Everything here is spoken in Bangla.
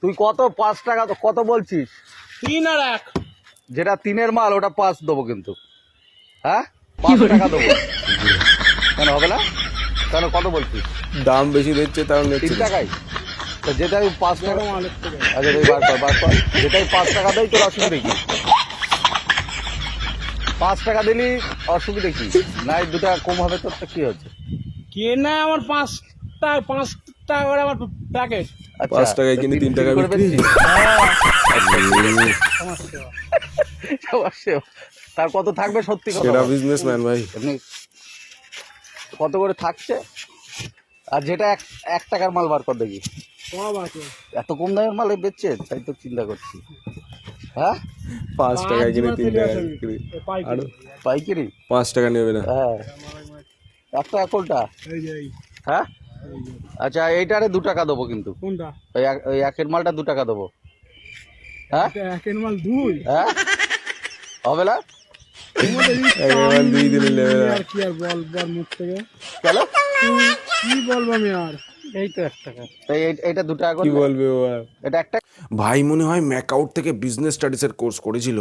তুই কত 5 টাকা কত বলছিস? 3 আর 1। যেটা 3-এর মাল ওটা 5 দেবো কিন্তু। হ্যাঁ 5 টাকা দেবো। কেন হবে না? কেন কত বলছিস? দাম বেশি দিচ্ছে তাও নিচ্ছে 3 টাকাই তো যেটাই 5 টাকা। মালের থেকে আচ্ছা তুই বার কর যেটাই 5 টাকা দেয় তোর অসুবিধা কি? 5 টাকা দিলি অসুবিধা কি? নাই 2 টাকা কম হবে তোর তো কি হচ্ছে? কেনা আমার 5 টাকা করে আমার প্যাকেট। 5 টাকায় কিনে 3 টাকা করে বিক্রি। বেচছিস? সমস্যা। তার কত থাকবে সত্যি কথা সেটা বল। বিজনেসম্যান ভাই। এমনি কত করে থাকছে? আর যেটা 1 টাকার মাল বার কর দেখি। সব আছে। এত কম দামের মাল বেচছে তাই তো চিন্তা করছি। হ্যাঁ 5 টাকায় কিনে 3 টাকা বিক্রি। আর পাইকারি 5 টাকা নেবে না। হ্যাঁ 1 টাকা কোনটা? এই যে হ্যাঁ আচ্ছা এইটারে 2 টাকা দেবো কিন্তু। কোনটা? ওই একের মালটা 2 টাকা দেবো। হ্যাঁ একের মাল 2। হ্যাঁ হবে না? একেবারে 2 দিলে নেবে না। আর কি আর বল মুখ থেকে কেন? কি বলবো আমি আর? এই তো 1 টাকা। তাই এইটা 2 টাকা কি করে বলবে ও আর? এটা 1 টাকা। ভাই মনে হয় ম্যাকআউট থেকে বিজনেস স্টাডিজের কোর্স করেছিল।